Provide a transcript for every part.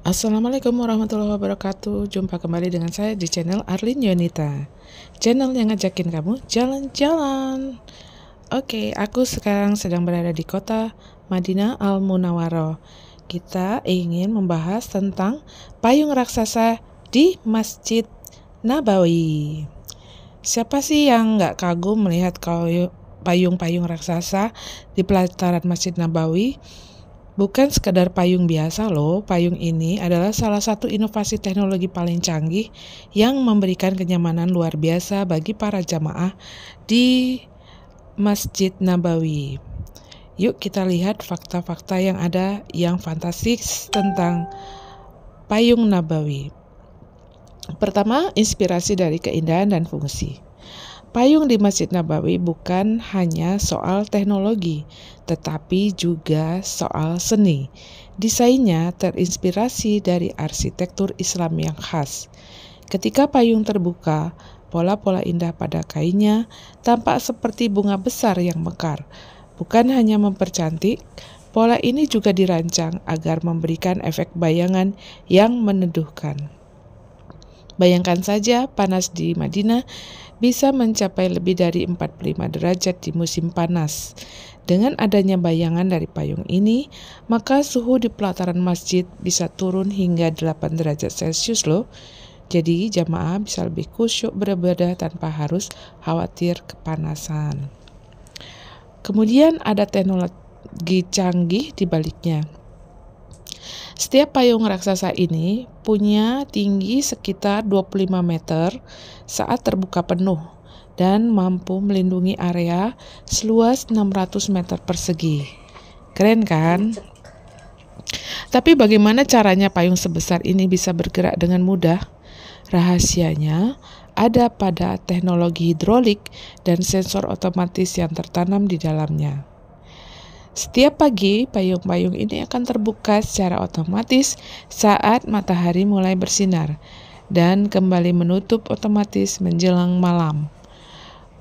Assalamualaikum warahmatullahi wabarakatuh. Jumpa kembali dengan saya di channel Arlin Yonita, channel yang ngajakin kamu jalan-jalan. Oke, aku sekarang sedang berada di kota Madinah Al-Munawwaroh. Kita ingin membahas tentang payung raksasa di Masjid Nabawi. Siapa sih yang nggak kagum melihat payung-payung raksasa di pelataran Masjid Nabawi? Bukan sekadar payung biasa loh, payung ini adalah salah satu inovasi teknologi paling canggih yang memberikan kenyamanan luar biasa bagi para jamaah di Masjid Nabawi. Yuk kita lihat fakta-fakta yang ada yang fantastis tentang payung Nabawi. Pertama, inspirasi dari keindahan dan fungsi. Payung di Masjid Nabawi bukan hanya soal teknologi, tetapi juga soal seni. Desainnya terinspirasi dari arsitektur Islam yang khas. Ketika payung terbuka, pola-pola indah pada kainnya tampak seperti bunga besar yang mekar. Bukan hanya mempercantik, pola ini juga dirancang agar memberikan efek bayangan yang meneduhkan. Bayangkan saja panas di Madinah bisa mencapai lebih dari 45 derajat di musim panas. Dengan adanya bayangan dari payung ini, maka suhu di pelataran masjid bisa turun hingga 8 derajat Celcius loh. Jadi jamaah bisa lebih khusyuk beribadah tanpa harus khawatir kepanasan. Kemudian ada teknologi canggih di baliknya. Setiap payung raksasa ini punya tinggi sekitar 25 meter saat terbuka penuh dan mampu melindungi area seluas 600 meter persegi. Keren kan? Tapi bagaimana caranya payung sebesar ini bisa bergerak dengan mudah? Rahasianya ada pada teknologi hidrolik dan sensor otomatis yang tertanam di dalamnya. Setiap pagi, payung-payung ini akan terbuka secara otomatis saat matahari mulai bersinar dan kembali menutup otomatis menjelang malam.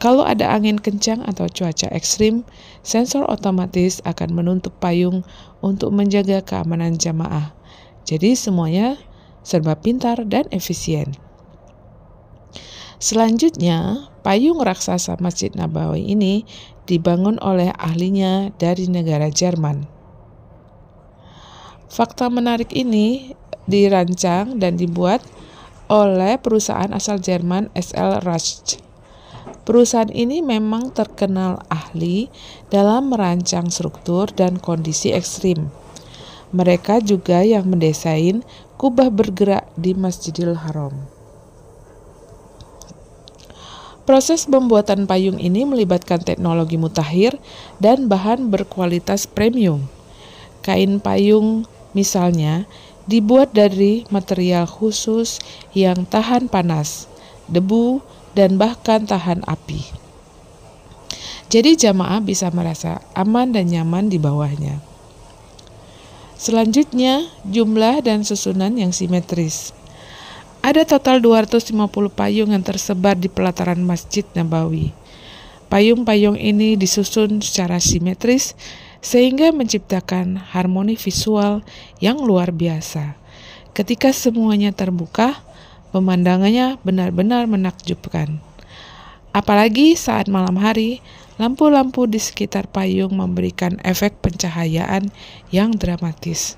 Kalau ada angin kencang atau cuaca ekstrim, sensor otomatis akan menutup payung untuk menjaga keamanan jamaah. Jadi semuanya serba pintar dan efisien. Selanjutnya, payung raksasa Masjid Nabawi ini dibangun oleh ahlinya dari negara Jerman. Fakta menarik ini dirancang dan dibuat oleh perusahaan asal Jerman SL Rust. Perusahaan ini memang terkenal ahli dalam merancang struktur dan kondisi ekstrim. Mereka juga yang mendesain kubah bergerak di Masjidil Haram. Proses pembuatan payung ini melibatkan teknologi mutakhir dan bahan berkualitas premium. Kain payung misalnya dibuat dari material khusus yang tahan panas, debu, dan bahkan tahan api. Jadi jamaah bisa merasa aman dan nyaman di bawahnya. Selanjutnya, jumlah dan susunan yang simetris. Ada total 250 payung yang tersebar di pelataran Masjid Nabawi. Payung-payung ini disusun secara simetris sehingga menciptakan harmoni visual yang luar biasa. Ketika semuanya terbuka, pemandangannya benar-benar menakjubkan. Apalagi saat malam hari, lampu-lampu di sekitar payung memberikan efek pencahayaan yang dramatis.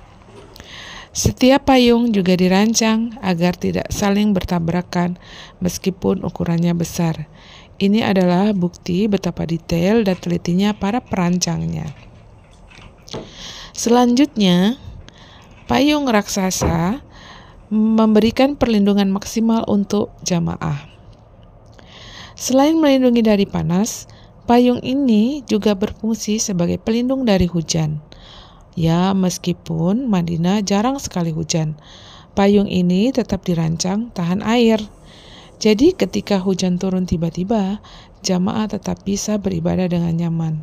Setiap payung juga dirancang agar tidak saling bertabrakan meskipun ukurannya besar. Ini adalah bukti betapa detail dan telitinya para perancangnya. Selanjutnya, payung raksasa memberikan perlindungan maksimal untuk jamaah. Selain melindungi dari panas, payung ini juga berfungsi sebagai pelindung dari hujan. Ya, meskipun Madinah jarang sekali hujan, payung ini tetap dirancang tahan air. Jadi ketika hujan turun tiba-tiba, jamaah tetap bisa beribadah dengan nyaman.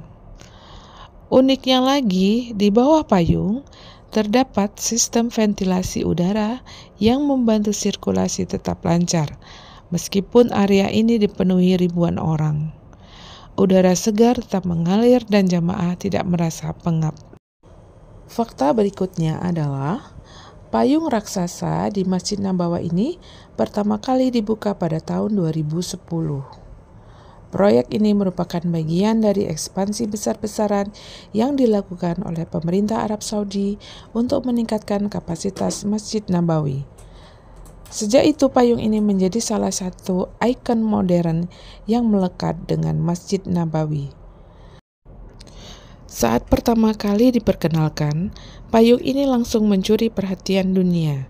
Uniknya lagi, di bawah payung terdapat sistem ventilasi udara yang membantu sirkulasi tetap lancar, meskipun area ini dipenuhi ribuan orang. Udara segar tetap mengalir dan jamaah tidak merasa pengap. Fakta berikutnya adalah Payung raksasa di Masjid Nabawi ini pertama kali dibuka pada tahun 2010. Proyek ini merupakan bagian dari ekspansi besar-besaran yang dilakukan oleh pemerintah Arab Saudi untuk meningkatkan kapasitas Masjid Nabawi. Sejak itu, payung ini menjadi salah satu ikon modern yang melekat dengan Masjid Nabawi. Saat pertama kali diperkenalkan, payung ini langsung mencuri perhatian dunia.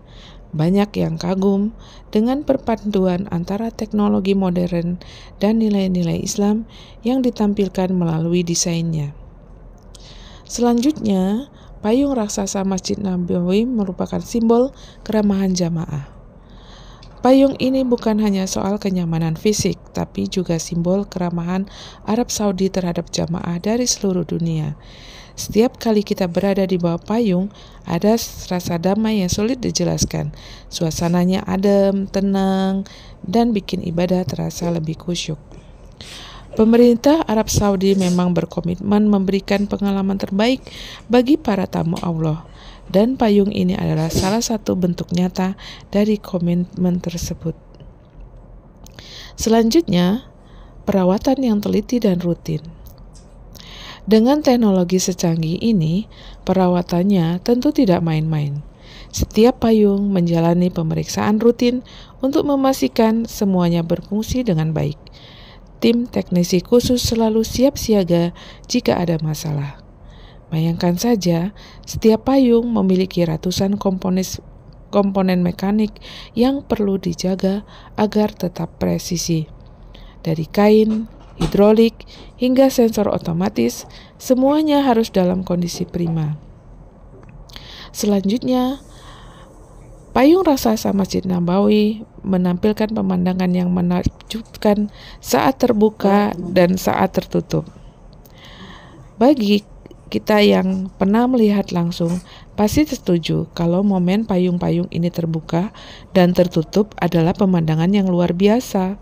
Banyak yang kagum dengan perpaduan antara teknologi modern dan nilai-nilai Islam yang ditampilkan melalui desainnya. Selanjutnya, payung raksasa Masjid Nabawi merupakan simbol keramahan jamaah. Payung ini bukan hanya soal kenyamanan fisik, tapi juga simbol keramahan Arab Saudi terhadap jamaah dari seluruh dunia. Setiap kali kita berada di bawah payung, ada rasa damai yang sulit dijelaskan. Suasananya adem, tenang, dan bikin ibadah terasa lebih khusyuk. Pemerintah Arab Saudi memang berkomitmen memberikan pengalaman terbaik bagi para tamu Allah, dan payung ini adalah salah satu bentuk nyata dari komitmen tersebut. Selanjutnya, perawatan yang teliti dan rutin. Dengan teknologi secanggih ini, perawatannya tentu tidak main-main. Setiap payung menjalani pemeriksaan rutin untuk memastikan semuanya berfungsi dengan baik. Tim teknisi khusus selalu siap siaga jika ada masalah. Bayangkan saja, setiap payung memiliki ratusan komponen mekanik yang perlu dijaga agar tetap presisi. Dari kain, hidrolik, hingga sensor otomatis, semuanya harus dalam kondisi prima. Selanjutnya, payung raksasa Masjid Nabawi menampilkan pemandangan yang menakjubkan saat terbuka dan saat tertutup. Bagi kita yang pernah melihat langsung, pasti setuju kalau momen payung-payung ini terbuka dan tertutup adalah pemandangan yang luar biasa.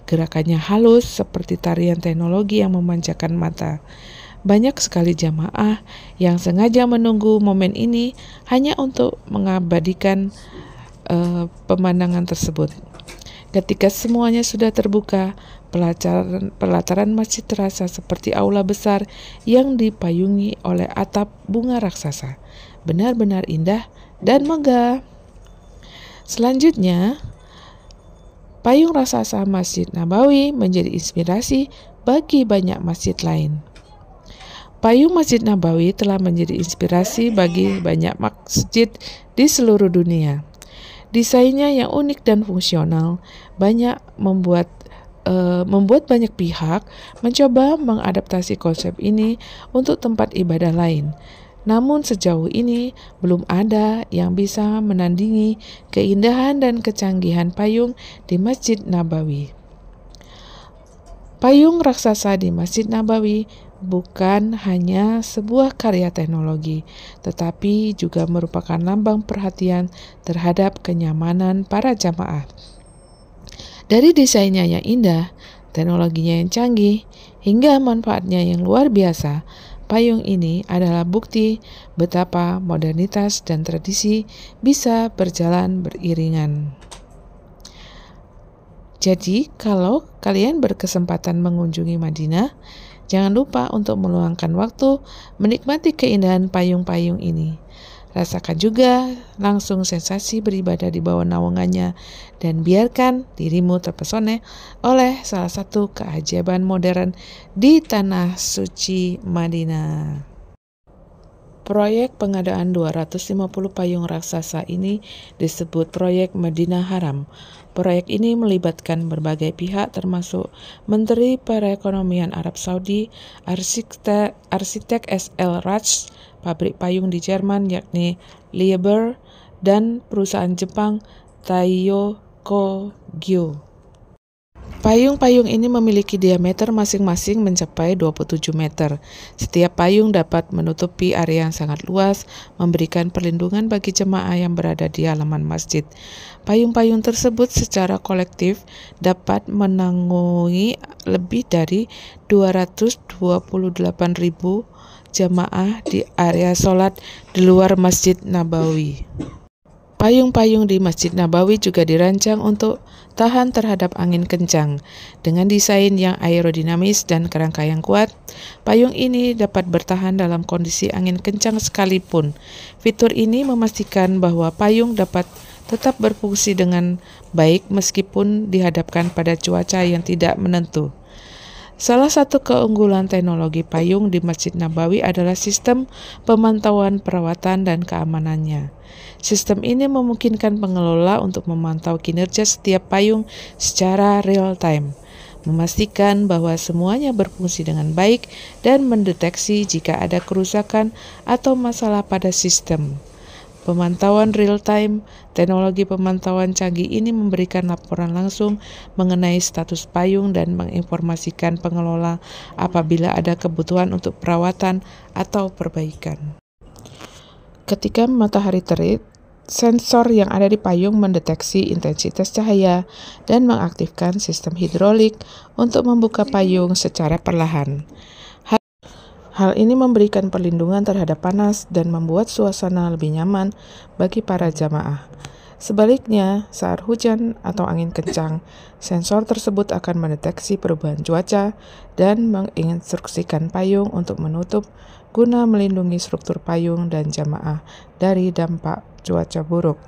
Gerakannya halus seperti tarian teknologi yang memanjakan mata. Banyak sekali jamaah yang sengaja menunggu momen ini hanya untuk mengabadikan pemandangan tersebut. Ketika semuanya sudah terbuka, pelataran masjid terasa seperti aula besar yang dipayungi oleh atap bunga raksasa. Benar-benar indah dan megah. Selanjutnya, payung raksasa Masjid Nabawi menjadi inspirasi bagi banyak masjid lain. Payung Masjid Nabawi telah menjadi inspirasi bagi banyak masjid di seluruh dunia. Desainnya yang unik dan fungsional membuat banyak pihak mencoba mengadaptasi konsep ini untuk tempat ibadah lain. Namun sejauh ini belum ada yang bisa menandingi keindahan dan kecanggihan payung di Masjid Nabawi. Payung raksasa di Masjid Nabawi bukan hanya sebuah karya teknologi, tetapi juga merupakan lambang perhatian terhadap kenyamanan para jamaah. Dari desainnya yang indah, teknologinya yang canggih, hingga manfaatnya yang luar biasa, payung ini adalah bukti betapa modernitas dan tradisi bisa berjalan beriringan. Jadi, kalau kalian berkesempatan mengunjungi Madinah, jangan lupa untuk meluangkan waktu menikmati keindahan payung-payung ini. Rasakan juga langsung sensasi beribadah di bawah naungannya dan biarkan dirimu terpesona oleh salah satu keajaiban modern di tanah suci Madinah. Proyek pengadaan 250 payung raksasa ini disebut Proyek Madinah Haram. Proyek ini melibatkan berbagai pihak termasuk Menteri Perekonomian Arab Saudi, arsitek SL Raj, pabrik payung di Jerman yakni Liebherr, dan perusahaan Jepang Taiyo Kogyo. Payung-payung ini memiliki diameter masing-masing mencapai 27 meter. Setiap payung dapat menutupi area yang sangat luas, memberikan perlindungan bagi jemaah yang berada di halaman masjid. Payung-payung tersebut secara kolektif dapat menanggungi lebih dari 228.000 jamaah di area sholat di luar Masjid Nabawi. Payung-payung di Masjid Nabawi juga dirancang untuk tahan terhadap angin kencang. Dengan desain yang aerodinamis dan kerangka yang kuat, payung ini dapat bertahan dalam kondisi angin kencang sekalipun. Fitur ini memastikan bahwa payung dapat tetap berfungsi dengan baik meskipun dihadapkan pada cuaca yang tidak menentu. Salah satu keunggulan teknologi payung di Masjid Nabawi adalah sistem pemantauan perawatan dan keamanannya. Sistem ini memungkinkan pengelola untuk memantau kinerja setiap payung secara real-time, memastikan bahwa semuanya berfungsi dengan baik dan mendeteksi jika ada kerusakan atau masalah pada sistem. Pemantauan real-time, teknologi pemantauan canggih ini memberikan laporan langsung mengenai status payung dan menginformasikan pengelola apabila ada kebutuhan untuk perawatan atau perbaikan. Ketika matahari terik, sensor yang ada di payung mendeteksi intensitas cahaya dan mengaktifkan sistem hidrolik untuk membuka payung secara perlahan. Hal ini memberikan perlindungan terhadap panas dan membuat suasana lebih nyaman bagi para jamaah. Sebaliknya, saat hujan atau angin kencang, sensor tersebut akan mendeteksi perubahan cuaca dan menginstruksikan payung untuk menutup guna melindungi struktur payung dan jamaah dari dampak cuaca buruk.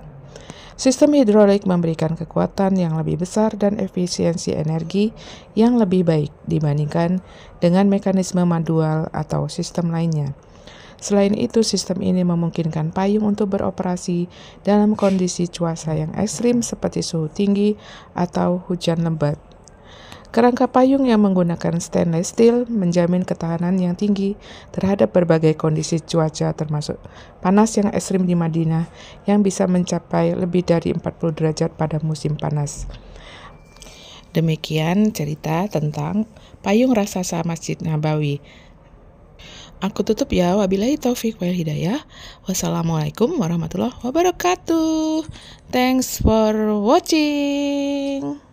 Sistem hidrolik memberikan kekuatan yang lebih besar dan efisiensi energi yang lebih baik dibandingkan dengan mekanisme manual atau sistem lainnya. Selain itu, sistem ini memungkinkan payung untuk beroperasi dalam kondisi cuaca yang ekstrim seperti suhu tinggi atau hujan lebat. Kerangka payung yang menggunakan stainless steel menjamin ketahanan yang tinggi terhadap berbagai kondisi cuaca termasuk panas yang ekstrim di Madinah yang bisa mencapai lebih dari 40 derajat pada musim panas. Demikian cerita tentang payung raksasa Masjid Nabawi. Aku tutup ya, wabillahi taufik wal hidayah. Wassalamualaikum warahmatullahi wabarakatuh. Thanks for watching.